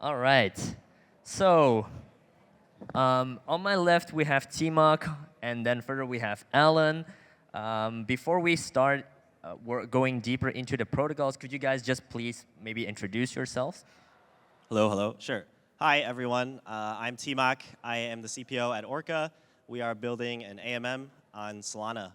All right. So on my left, we have Timok, and then further we have Alan. Before we start we're going deeper into the protocols, could you guys just please maybe introduce yourselves? Hello, hello. Sure. Hi, everyone. I'm Timok. I am the CPO at Orca. We are building an AMM on Solana.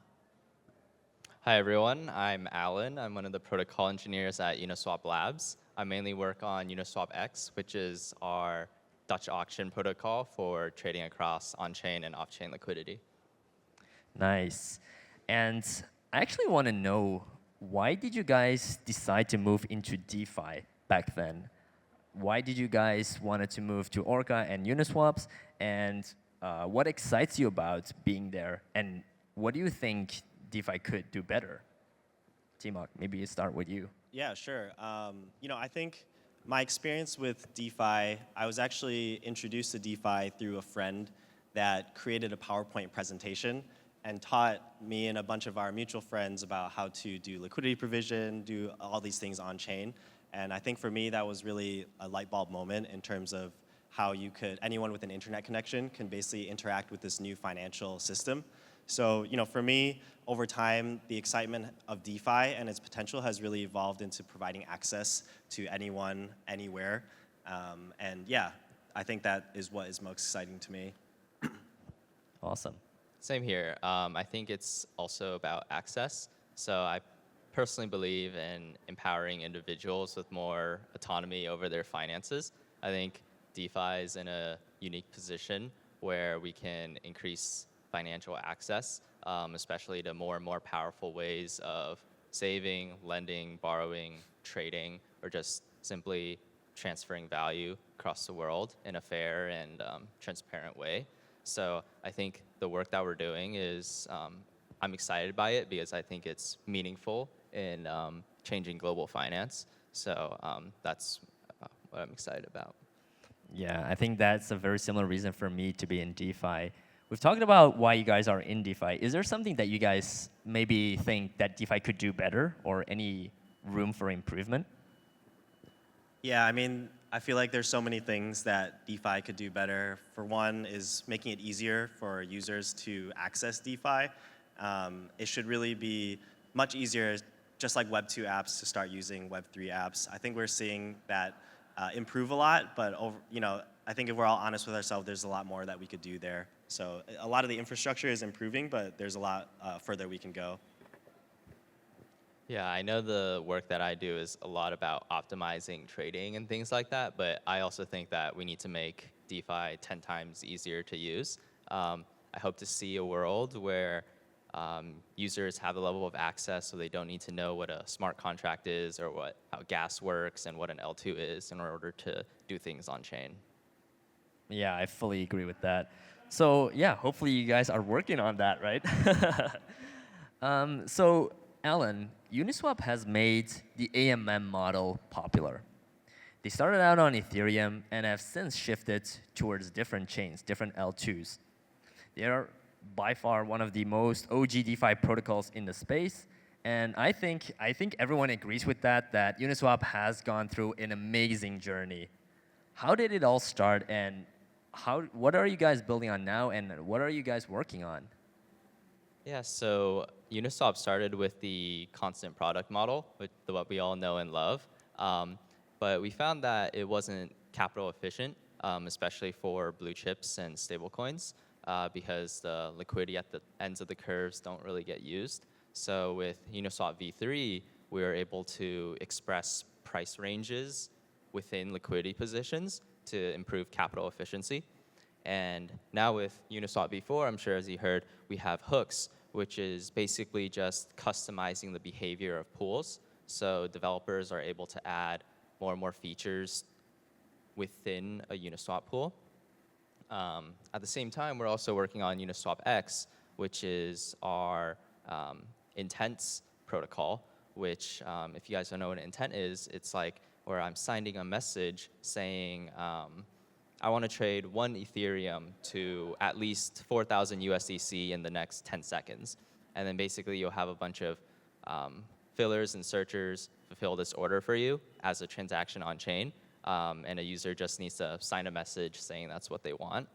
Hi, everyone. I'm Alan. I'm one of the protocol engineers at Uniswap Labs. I mainly work on Uniswap X, which is our Dutch auction protocol for trading across on-chain and off-chain liquidity. Nice. And I actually want to know, why did you guys decide to move into DeFi back then? Why did you guys wanted to move to Orca and Uniswaps? And what excites you about being there? And what do you think DeFi could do better? Timok, maybe you start with you. Yeah, sure. I think my experience with DeFi, I was actually introduced to DeFi through a friend that created a PowerPoint presentation and taught me and a bunch of our mutual friends about how to do liquidity provision, do all these things on chain. And I think for me, that was really a light bulb moment in terms of how anyone with an internet connection can basically interact with this new financial system. So, for me, over time, the excitement of DeFi and its potential has really evolved into providing access to anyone, anywhere. And yeah, I think that is what is most exciting to me. Awesome. Same here. I think it's also about access. So I personally believe in empowering individuals with more autonomy over their finances. I think DeFi is in a unique position where we can increase financial access, especially to more and more powerful ways of saving, lending, borrowing, trading, or just simply transferring value across the world in a fair and transparent way. So I think the work that we're doing is, I'm excited by it because I think it's meaningful in changing global finance. So that's what I'm excited about. Yeah, I think that's a very similar reason for me to be in DeFi. We've talked about why you guys are in DeFi. Is there something that you guys maybe think that DeFi could do better, or any room for improvement? Yeah, I feel like there's so many things that DeFi could do better. For one is making it easier for users to access DeFi. It should really be much easier, just like Web 2 apps, to start using Web 3 apps. I think we're seeing that improve a lot, but I think if we're all honest with ourselves, there's a lot more that we could do there. So a lot of the infrastructure is improving, but there's a lot further we can go. Yeah, I know the work that I do is a lot about optimizing trading and things like that, but I also think that we need to make DeFi 10 times easier to use. I hope to see a world where users have the level of access so they don't need to know what a smart contract is or how gas works and what an L2 is in order to do things on chain. Yeah, I fully agree with that. So yeah, hopefully you guys are working on that, right? So Alan, Uniswap has made the AMM model popular. They started out on Ethereum and have since shifted towards different chains, different L2s. They are by far one of the most OG DeFi protocols in the space. And I think everyone agrees with that Uniswap has gone through an amazing journey. How did it all start, and what are you guys building on now, and what are you guys working on? Yeah, so Uniswap started with the constant product model, with what we all know and love. But we found that it wasn't capital efficient, especially for blue chips and stablecoins, because the liquidity at the ends of the curves don't really get used. So with Uniswap v3, we were able to express price ranges within liquidity positions to improve capital efficiency. And now with Uniswap v4, I'm sure as you heard, we have hooks, which is basically just customizing the behavior of pools. So developers are able to add more and more features within a Uniswap pool. At the same time, we're also working on Uniswap X, which is our intents protocol, which if you guys don't know what an intent is, it's like where I'm sending a message saying, I want to trade 1 Ethereum to at least 4,000 USDC in the next 10 seconds. And then basically you'll have a bunch of fillers and searchers fulfill this order for you as a transaction on chain. and a user just needs to sign a message saying that's what they want.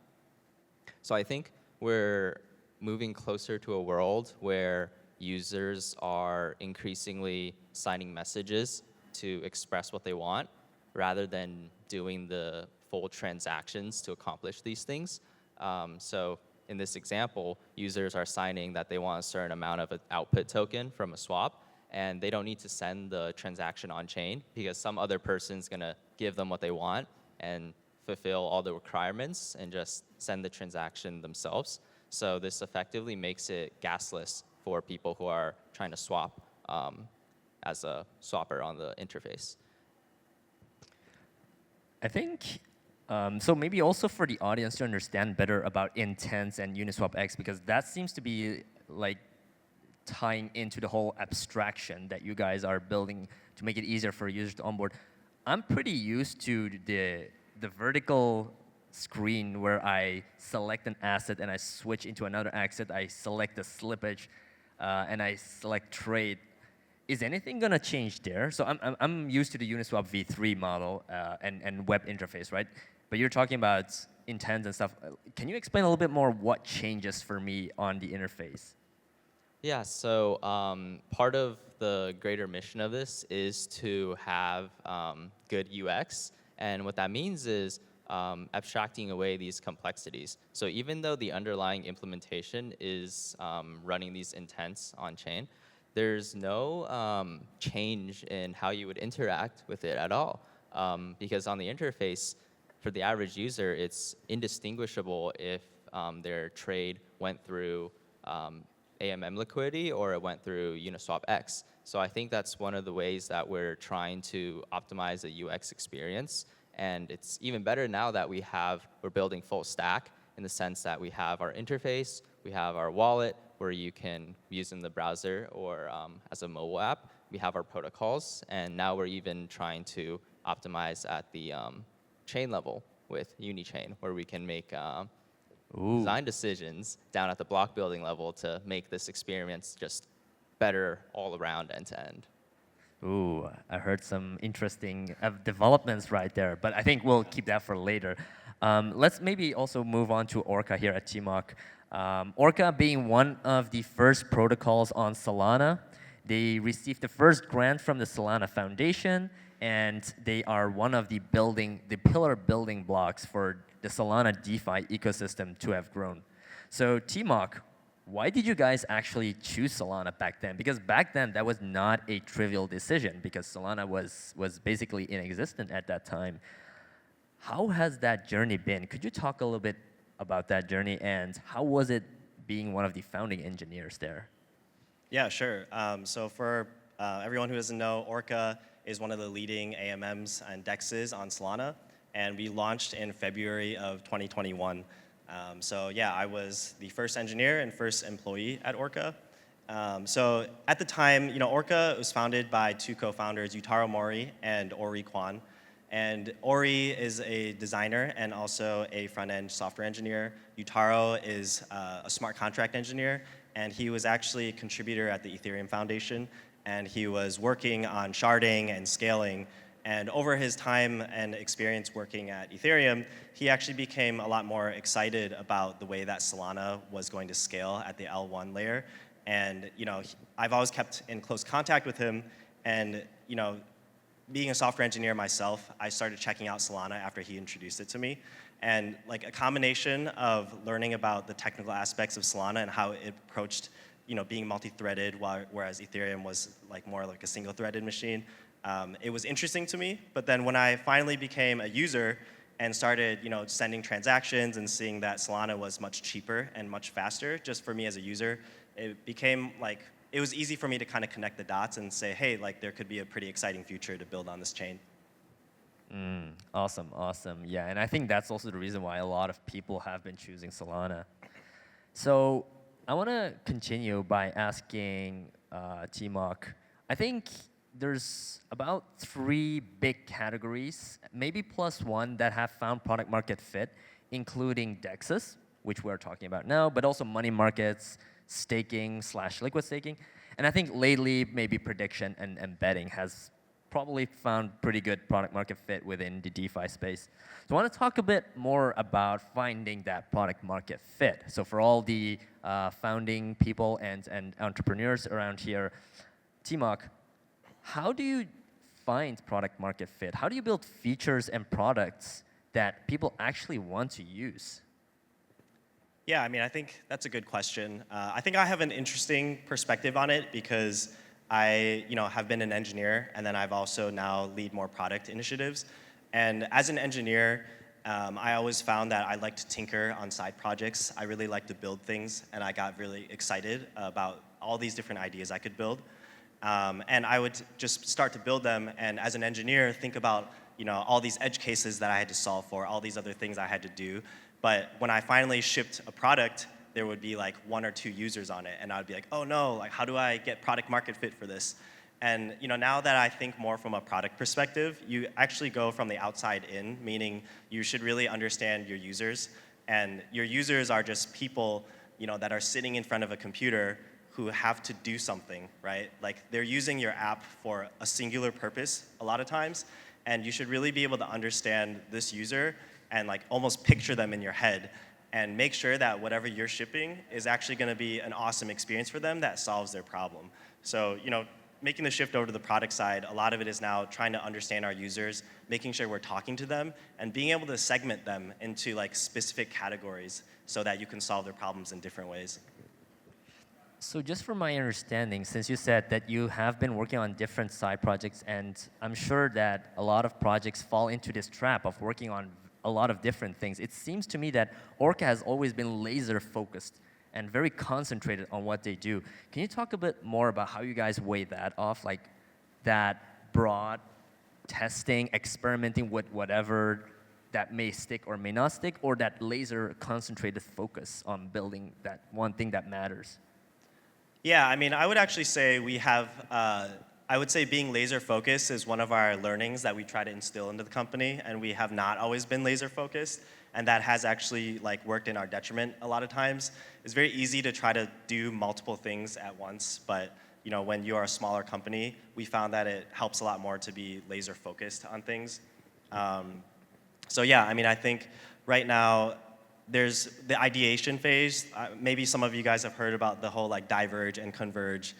So I think we're moving closer to a world where users are increasingly signing messages to express what they want rather than doing the full transactions to accomplish these things. So in this example, users are signing that they want a certain amount of an output token from a swap, and they don't need to send the transaction on chain because some other person's gonna give them what they want and fulfill all the requirements and just send the transaction themselves. So this effectively makes it gasless for people who are trying to swap as a swapper on the interface. I think, so maybe also for the audience to understand better about intents and Uniswap X, because that seems to be like tying into the whole abstraction that you guys are building to make it easier for users to onboard. I'm pretty used to the vertical screen where I select an asset and I switch into another asset. I select the slippage and I select trade. Is anything gonna change there? So I'm used to the Uniswap v3 model and web interface, right? But you're talking about intents and stuff. Can you explain a little bit more what changes for me on the interface? Yeah, so part of the greater mission of this is to have good UX. And what that means is abstracting away these complexities. So even though the underlying implementation is running these intents on chain, there's no change in how you would interact with it at all. Because on the interface, for the average user, it's indistinguishable if their trade went through AMM liquidity or it went through Uniswap X. So I think that's one of the ways that we're trying to optimize the UX experience. And it's even better now that we're building full stack in the sense that we have our interface, we have our wallet where you can use in the browser or as a mobile app. We have our protocols, and now we're even trying to optimize at the chain level with Unichain, where we can make design decisions down at the block building level to make this experience just better all around end to end. Ooh, I heard some interesting developments right there, but I think we'll keep that for later. Let's maybe also move on to Orca here at TMOC. Orca being one of the first protocols on Solana, they received the first grant from the Solana Foundation, and they are one of the pillar building blocks for the Solana DeFi ecosystem to have grown. So TMOC, why did you guys actually choose Solana back then? Because back then, that was not a trivial decision because Solana was basically inexistent at that time. How has that journey been? Could you talk a little bit about that journey and how was it being one of the founding engineers there? Yeah, sure. So for everyone who doesn't know, Orca is one of the leading AMMs and DEXs on Solana, and we launched in February of 2021. So yeah, I was the first engineer and first employee at Orca. So at the time, Orca was founded by two co-founders, Yutaro Mori and Ori Kwan. And Ori is a designer and also a front-end software engineer. Yutaro is a smart contract engineer, and he was actually a contributor at the Ethereum Foundation, and he was working on sharding and scaling. And over his time and experience working at Ethereum, he actually became a lot more excited about the way that Solana was going to scale at the L1 layer. And I've always kept in close contact with him. And being a software engineer myself, I started checking out Solana after he introduced it to me. And like a combination of learning about the technical aspects of Solana and how it approached being multi-threaded, whereas Ethereum was more like a single-threaded machine. It was interesting to me, but then when I finally became a user and started, sending transactions and seeing that Solana was much cheaper and much faster, just for me as a user, it became it was easy for me to kind of connect the dots and say, hey, there could be a pretty exciting future to build on this chain. Awesome, awesome. Yeah, and I think that's also the reason why a lot of people have been choosing Solana. So I want to continue by asking TMOC. I think there's about 3 big categories, maybe plus one, that have found product market fit, including DEXs, which we're talking about now, but also money markets, staking / liquid staking. And I think lately, maybe prediction and betting has probably found pretty good product market fit within the DeFi space. So I want to talk a bit more about finding that product market fit. So for all the founding people and entrepreneurs around here, Timok, how do you find product market fit? How do you build features and products that people actually want to use? Yeah, I mean, I think that's a good question. I think I have an interesting perspective on it because I, have been an engineer, and then I've also now lead more product initiatives. And as an engineer, I always found that I like to tinker on side projects. I really like to build things, and I got really excited about all these different ideas I could build. And I would just start to build them, and as an engineer, think about all these edge cases that I had to solve for, all these other things I had to do. But when I finally shipped a product, there would be like 1 or 2 users on it, and I'd be like, oh no, like how do I get product market fit for this? And now that I think more from a product perspective, you actually go from the outside in, meaning you should really understand your users, and your users are just people that are sitting in front of a computer who have to do something, right? Like they're using your app for a singular purpose a lot of times, and you should really be able to understand this user and like almost picture them in your head and make sure that whatever you're shipping is actually going to be an awesome experience for them that solves their problem. So, making the shift over to the product side, a lot of it is now trying to understand our users, making sure we're talking to them, and being able to segment them into like specific categories so that you can solve their problems in different ways. So just from my understanding, since you said that you have been working on different side projects, and I'm sure that a lot of projects fall into this trap of working on a lot of different things, it seems to me that Orca has always been laser focused and very concentrated on what they do. Can you talk a bit more about how you guys weigh that off, like that broad testing, experimenting with whatever that may stick or may not stick, or that laser concentrated focus on building that one thing that matters? Yeah, I mean, I would actually say we have, I would say being laser focused is one of our learnings that we try to instill into the company, and we have not always been laser focused, and that has actually like worked in our detriment a lot of times. It's very easy to try to do multiple things at once, but when you are a smaller company, we found that it helps a lot more to be laser focused on things. So yeah, I mean, I think right now, there's the ideation phase. Maybe some of you guys have heard about the whole like diverge and converge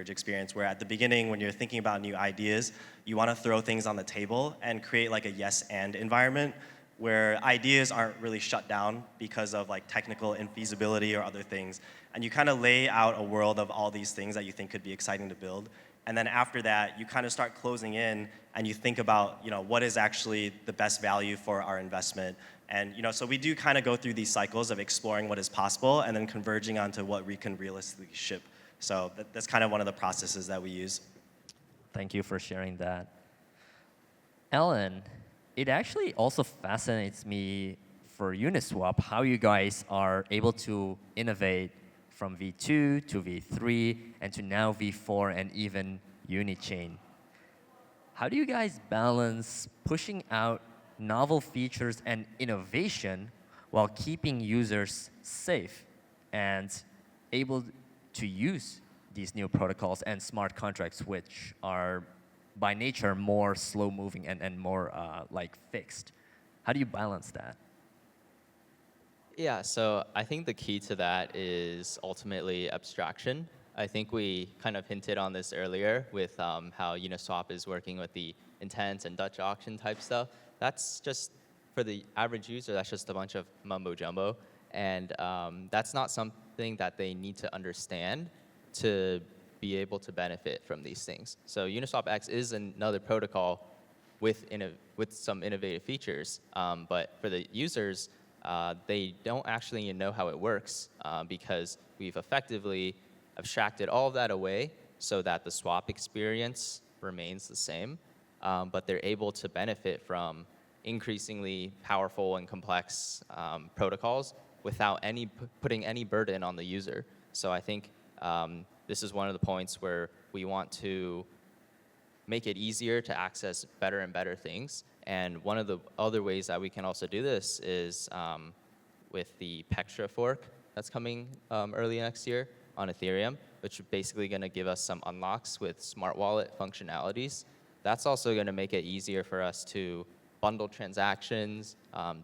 experience, where at the beginning when you're thinking about new ideas, you want to throw things on the table and create like a yes and environment where ideas aren't really shut down because of like technical infeasibility or other things. And you kind of lay out a world of all these things that you think could be exciting to build. And then after that, you kind of start closing in and you think about what is actually the best value for our investment. And so we do kind of go through these cycles of exploring what is possible and then converging onto what we can realistically ship. So that's kind of one of the processes that we use. Thank you for sharing that. Ellen, it actually also fascinates me for Uniswap how you guys are able to innovate from V2 to V3 and to now V4 and even Unichain. How do you guys balance pushing out novel features and innovation while keeping users safe and able to use these new protocols and smart contracts, which are by nature more slow moving and more like fixed? How do you balance that? Yeah, so I think the key to that is ultimately abstraction. I think we kind of hinted on this earlier with how Uniswap is working with the intent and Dutch auction type stuff. That's just, for the average user, that's just a bunch of mumbo jumbo. And that's not something that they need to understand to be able to benefit from these things. So Uniswap X is another protocol with some innovative features. But for the users, they don't actually know how it works because we've effectively abstracted all of that away so that the swap experience remains the same. But they're able to benefit from increasingly powerful and complex protocols without putting any burden on the user. So I think this is one of the points where we want to make it easier to access better and better things. And one of the other ways that we can also do this is with the Pectra fork that's coming early next year on Ethereum. which is basically going to give us some unlocks with smart wallet functionalities. That's also going to make it easier for us to bundle transactions,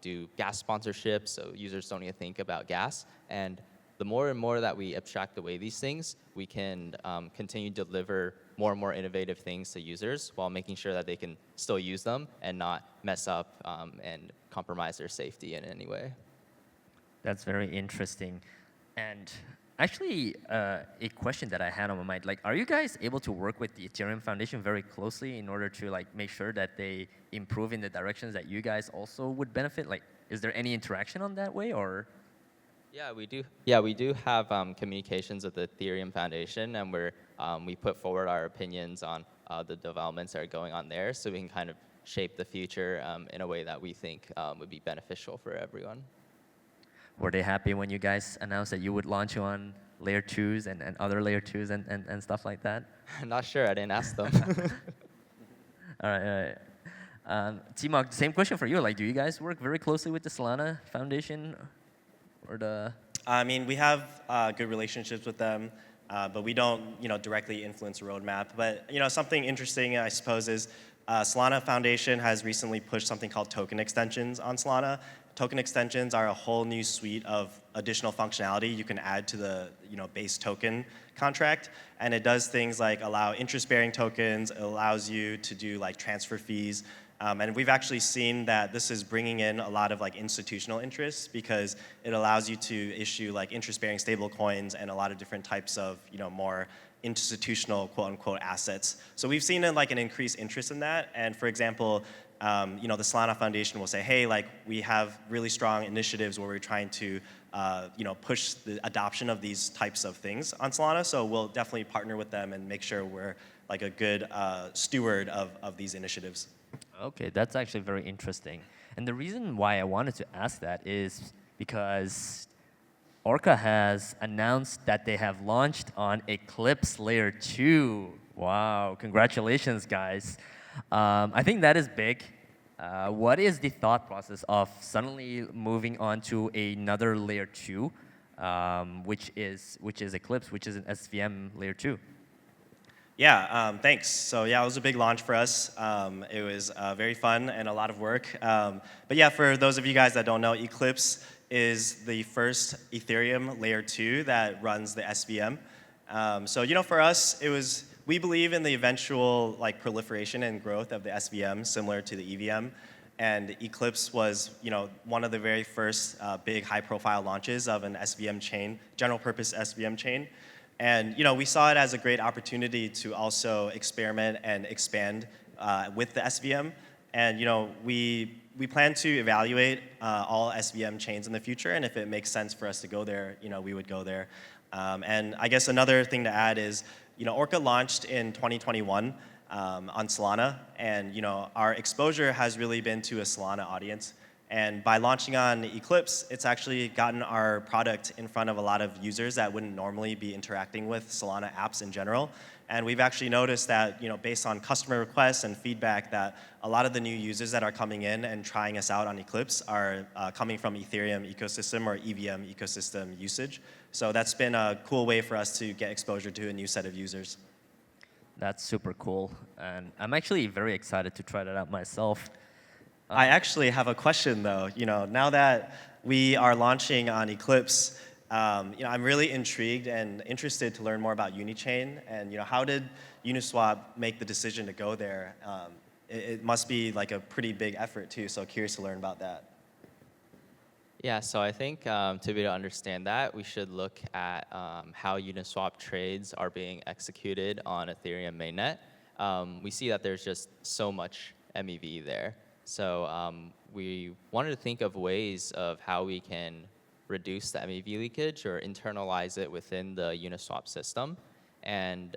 do gas sponsorships, so users don't even think about gas. And the more and more that we abstract away these things, we can continue to deliver more and more innovative things to users while making sure that they can still use them and not mess up and compromise their safety in any way. That's very interesting. And actually, a question that I had on my mind, like, are you guys able to work with the Ethereum Foundation very closely in order to like make sure that they improve in the directions that you guys also would benefit? Like, is there any interaction on that way, or? Yeah, we do. Yeah, we do have communications with the Ethereum Foundation, and we put forward our opinions on the developments that are going on there, so we can kind of shape the future in a way that we think would be beneficial for everyone. Were they happy when you guys announced that you would launch on layer 2s and other layer 2s and stuff like that? I'm not sure. I didn't ask them. All right. T-Mark, same question for you. Like, do you guys work very closely with the Solana Foundation? Or the? I mean, we have good relationships with them, but we don't, directly influence the roadmap. But something interesting, I suppose, is Solana Foundation has recently pushed something called token extensions on Solana. Token extensions are a whole new suite of additional functionality you can add to the base token contract, and it does things like allow interest-bearing tokens. It allows you to do like transfer fees. And we've actually seen that this is bringing in a lot of like institutional interest because it allows you to issue like interest-bearing stable coins and a lot of different types of more institutional quote-unquote assets. So we've seen like an increased interest in that. And for example, the Solana Foundation will say, hey, like we have really strong initiatives where we're trying to push the adoption of these types of things on Solana. So we'll definitely partner with them and make sure we're like a good steward of these initiatives. Okay, that's actually very interesting. And the reason why I wanted to ask that is because Orca has announced that they have launched on Eclipse Layer 2. Wow, congratulations, guys. I think that is big. What is the thought process of suddenly moving on to another Layer 2, which is Eclipse, which is an SVM Layer 2? Yeah, thanks. So yeah, it was a big launch for us. It was very fun and a lot of work. But yeah, for those of you guys that don't know, Eclipse is the first Ethereum Layer 2 that runs the SVM. So for us, we believe in the eventual like proliferation and growth of the SVM, similar to the EVM. And Eclipse was one of the very first big high-profile launches of an SVM chain, general-purpose SVM chain. And we saw it as a great opportunity to also experiment and expand with the SVM. And we plan to evaluate all SVM chains in the future, and if it makes sense for us to go there, we would go there. And I guess another thing to add is, Orca launched in 2021 on Solana, and our exposure has really been to a Solana audience. And by launching on Eclipse, it's actually gotten our product in front of a lot of users that wouldn't normally be interacting with Solana apps in general. And we've actually noticed that, based on customer requests and feedback, that a lot of the new users that are coming in and trying us out on Eclipse are coming from Ethereum ecosystem or EVM ecosystem usage. So that's been a cool way for us to get exposure to a new set of users. That's super cool. And I'm actually very excited to try that out myself. I actually have a question, though. Now that we are launching on Eclipse, I'm really intrigued and interested to learn more about Unichain. And how did Uniswap make the decision to go there? It must be like a pretty big effort too. So curious to learn about that. Yeah, so I think to be able to understand that, we should look at how Uniswap trades are being executed on Ethereum mainnet. We see that there's just so much MEV there. So we wanted to think of ways of how we can reduce the MEV leakage or internalize it within the Uniswap system. And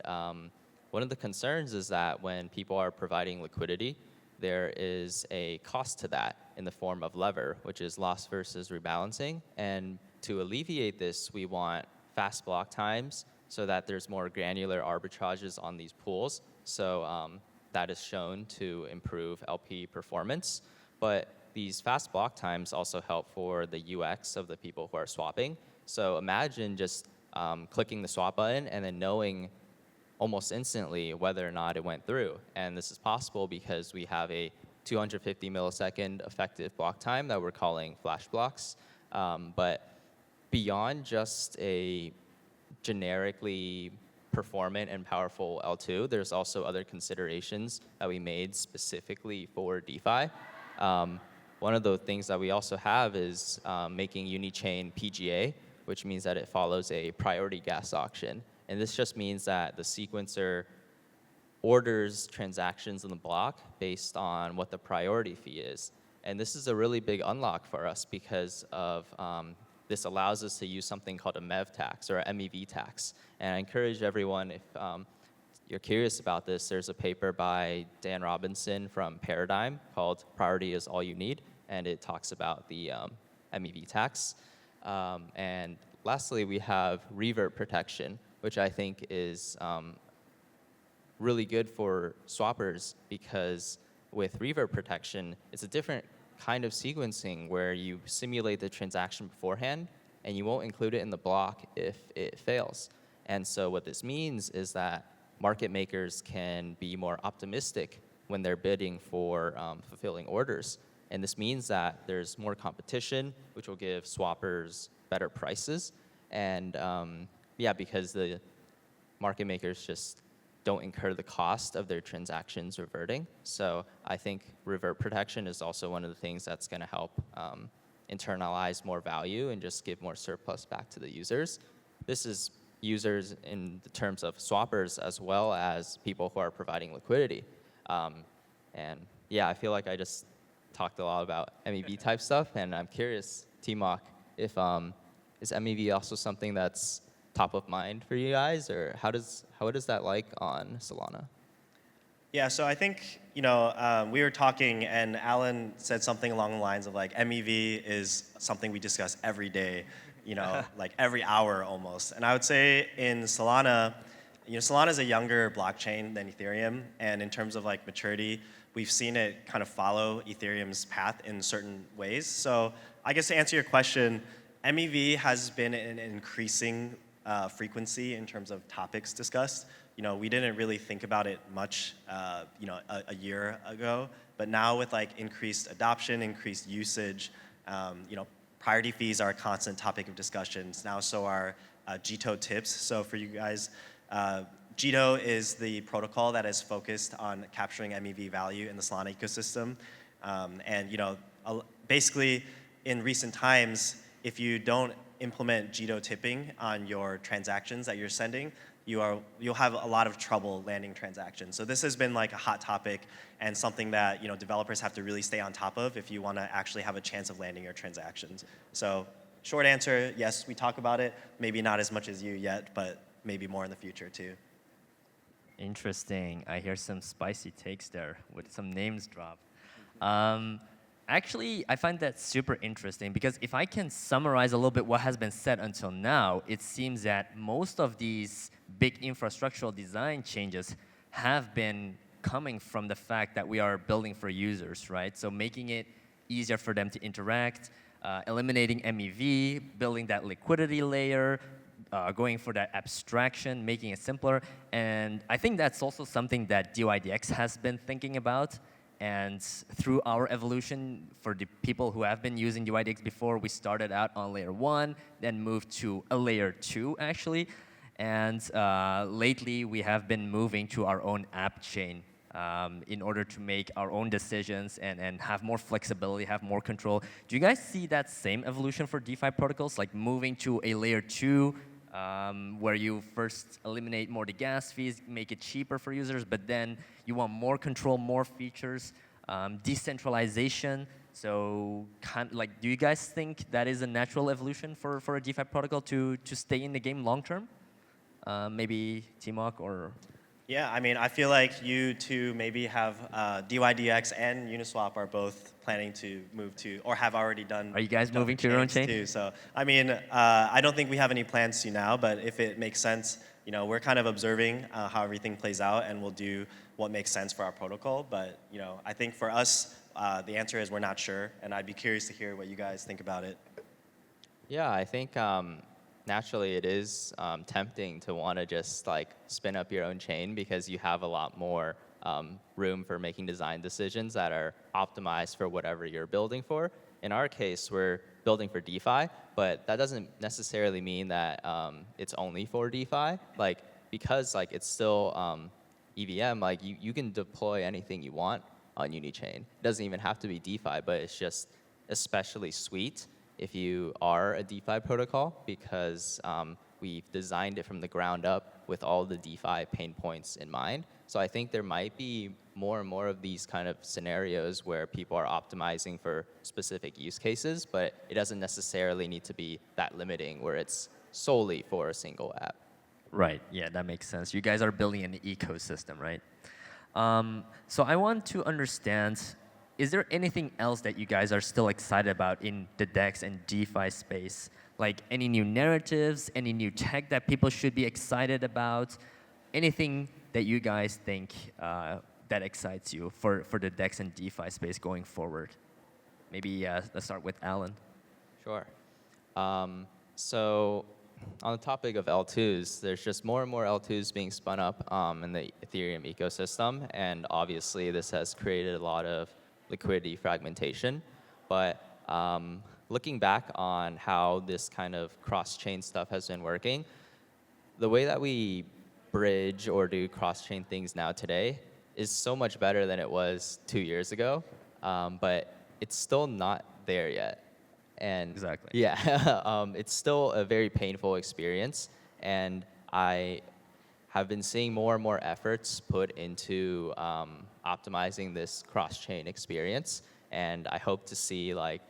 one of the concerns is that when people are providing liquidity, there is a cost to that in the form of lever, which is loss versus rebalancing. And to alleviate this, we want fast block times so that there's more granular arbitrages on these pools. So that is shown to improve LP performance. But these fast block times also help for the UX of the people who are swapping. So imagine just clicking the swap button and then knowing almost instantly whether or not it went through. And this is possible because we have a 250 millisecond effective block time that we're calling flash blocks. But beyond just a generically performant and powerful L2, there's also other considerations that we made specifically for DeFi. One of the things that we also have is making Unichain PGA, which means that it follows a priority gas auction. And this just means that the sequencer orders transactions in the block based on what the priority fee is. And this is a really big unlock for us because of this allows us to use something called a MEV tax or a MEV tax. And I encourage everyone, if you're curious about this, there's a paper by Dan Robinson from Paradigm called Priority is All You Need, and it talks about the MEV tax. And lastly, we have revert protection, which I think is really good for swappers because with revert protection, it's a different kind of sequencing where you simulate the transaction beforehand and you won't include it in the block if it fails. And so what this means is that market makers can be more optimistic when they're bidding for fulfilling orders. And this means that there's more competition, which will give swappers better prices. And yeah, because the market makers just don't incur the cost of their transactions reverting. So I think revert protection is also one of the things that's going to help internalize more value and just give more surplus back to the users. This is users in the terms of swappers as well as people who are providing liquidity. And yeah, I feel like I just talked a lot about MEV type stuff, and I'm curious, T-Mock, if is MEV also something that's top of mind for you guys, or what is that like on Solana? Yeah, so I think, we were talking and Alan said something along the lines of like MEV is something we discuss every day, like every hour almost. And I would say in Solana, Solana is a younger blockchain than Ethereum, and in terms of like maturity, we've seen it kind of follow Ethereum's path in certain ways. So I guess to answer your question, MEV has been an increasing frequency in terms of topics discussed. We didn't really think about it much, a year ago, but now with like increased adoption, increased usage, priority fees are a constant topic of discussions. Now, so are GTO tips. So for you guys, GTO is the protocol that is focused on capturing MEV value in the Solana ecosystem, and basically in recent times, if you don't implement GTO tipping on your transactions that you're sending, you'll have a lot of trouble landing transactions. So this has been like a hot topic and something that developers have to really stay on top of if you want to actually have a chance of landing your transactions. So short answer, yes, we talk about it. Maybe not as much as you yet, but maybe more in the future too. Interesting. I hear some spicy takes there with some names dropped. Actually, I find that super interesting because if I can summarize a little bit what has been said until now, it seems that most of these big infrastructural design changes have been coming from the fact that we are building for users, right? So making it easier for them to interact, eliminating MEV, building that liquidity layer, going for that abstraction, making it simpler. And I think that's also something that dYdX has been thinking about. And through our evolution, for the people who have been using dYdX before, we started out on layer 1, then moved to a layer 2, actually. And lately, we have been moving to our own app chain in order to make our own decisions and have more flexibility, have more control. Do you guys see that same evolution for DeFi protocols, like moving to a layer 2, where you first eliminate more the gas fees, make it cheaper for users, but then you want more control, more features, decentralization. So do you guys think that is a natural evolution for a DeFi protocol to stay in the game long term? Maybe T-Mock or? Yeah, I mean, I feel like you two maybe have dYdX and Uniswap are both planning to move to, or have already done. Are you guys moving to your own chain? Too. So, I mean, I don't think we have any plans to now, but if it makes sense, we're kind of observing how everything plays out, and we'll do what makes sense for our protocol. But, I think for us, the answer is we're not sure, and I'd be curious to hear what you guys think about it. Yeah, I think naturally it is tempting to want to just like spin up your own chain because you have a lot more room for making design decisions that are optimized for whatever you're building for. In our case, we're building for DeFi, but that doesn't necessarily mean that it's only for DeFi. Like, because like it's still EVM, like you can deploy anything you want on Unichain. It doesn't even have to be DeFi, but it's just especially sweet if you are a DeFi protocol because we've designed it from the ground up with all the DeFi pain points in mind. So I think there might be more and more of these kind of scenarios where people are optimizing for specific use cases, but it doesn't necessarily need to be that limiting where it's solely for a single app. Right. Yeah, that makes sense. You guys are building an ecosystem, right? So I want to understand, is there anything else that you guys are still excited about in the DEX and DeFi space? Like any new narratives, any new tech that people should be excited about? Anything that you guys think that excites you for the DEX and DeFi space going forward? Maybe let's start with Alan. Sure. So on the topic of L2s, there's just more and more L2s being spun up in the Ethereum ecosystem. And obviously, this has created a lot of liquidity fragmentation. But looking back on how this kind of cross-chain stuff has been working, the way that we bridge or do cross-chain things now today is so much better than it was 2 years ago. But it's still not there yet. And Exactly. yeah, it's still a very painful experience, and I have been seeing more and more efforts put into optimizing this cross-chain experience, and I hope to see, like,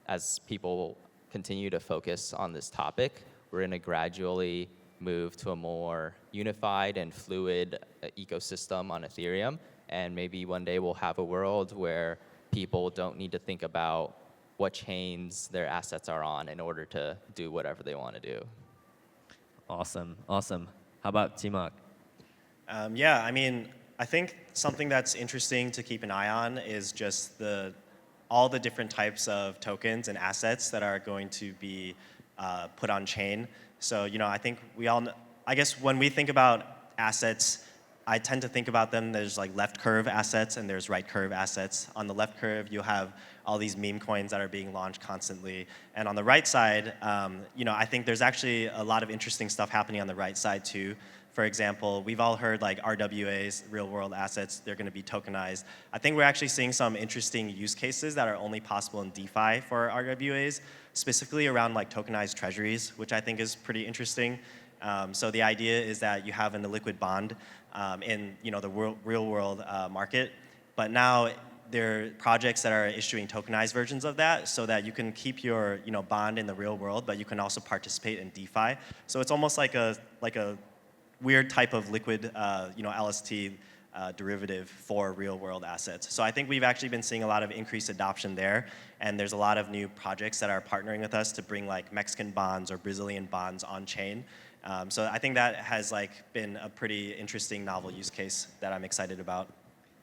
as people continue to focus on this topic, we're going to gradually move to a more unified and fluid ecosystem on Ethereum, and maybe one day we'll have a world where people don't need to think about what chains their assets are on in order to do whatever they want to do. Awesome, awesome. How about Timok? Yeah, I mean, I think something that's interesting to keep an eye on is just all the different types of tokens and assets that are going to be put on chain. So, I think I guess when we think about assets, I tend to think about them, there's like left curve assets and there's right curve assets. On the left curve, you have all these meme coins that are being launched constantly. And on the right side, I think there's actually a lot of interesting stuff happening on the right side too. For example, we've all heard like RWAs, real world assets, they're gonna be tokenized. I think we're actually seeing some interesting use cases that are only possible in DeFi for RWAs, specifically around like tokenized treasuries, which I think is pretty interesting. So the idea is that you have an illiquid bond in the real world market, but now there are projects that are issuing tokenized versions of that so that you can keep your bond in the real world, but you can also participate in DeFi. So it's almost like a weird type of liquid LST derivative for real world assets. So I think we've actually been seeing a lot of increased adoption there, and there's a lot of new projects that are partnering with us to bring like Mexican bonds or Brazilian bonds on chain. So I think that has been a pretty interesting novel use case that I'm excited about.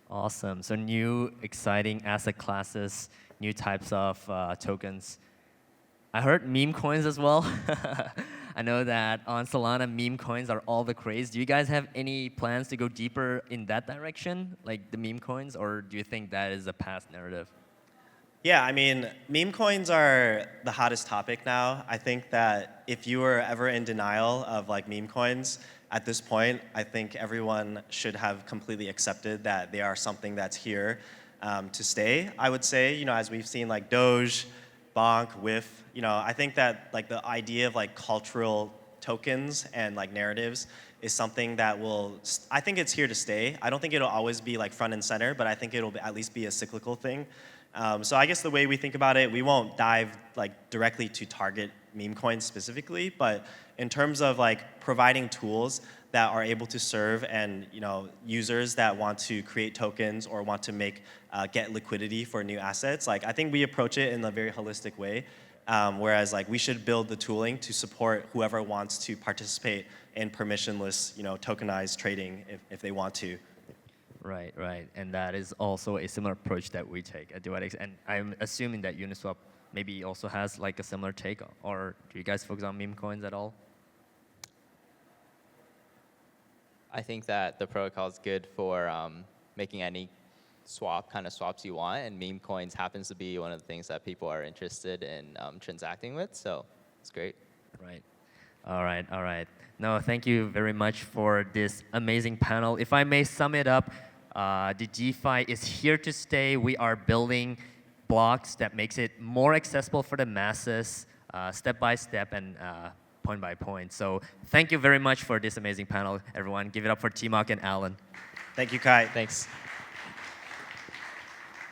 Awesome. So new, exciting asset classes, new types of tokens. I heard meme coins as well. I know that on Solana, meme coins are all the craze. Do you guys have any plans to go deeper in that direction, like the meme coins, or do you think that is a past narrative? Yeah, I mean, meme coins are the hottest topic now. I think that if you were ever in denial of meme coins, at this point, I think everyone should have completely accepted that they are something that's here to stay. I would say, as we've seen Doge, Bonk, WIF, I think that the idea of cultural tokens and narratives is something that I think it's here to stay. I don't think it'll always be front and center, but I think it'll at least be a cyclical thing. So I guess the way we think about it, we won't dive directly to target meme coins specifically, but in terms of providing tools that are able to serve and users that want to create tokens or want to get liquidity for new assets, I think we approach it in a very holistic way. Whereas we should build the tooling to support whoever wants to participate in permissionless tokenized trading if they want to. Right, right. And that is also a similar approach that we take at dYdX. And I'm assuming that Uniswap maybe also has like a similar take, or do you guys focus on meme coins at all? I think that the protocol is good for making any kind of swaps you want, and meme coins happens to be one of the things that people are interested in transacting with, so it's great. Right. All right, all right. No, thank you very much for this amazing panel. If I may sum it up, the DeFi is here to stay. We are building blocks that makes it more accessible for the masses, step by step and point by point. So thank you very much for this amazing panel, everyone. Give it up for Timok and Alan. Thank you, Kai. Thanks.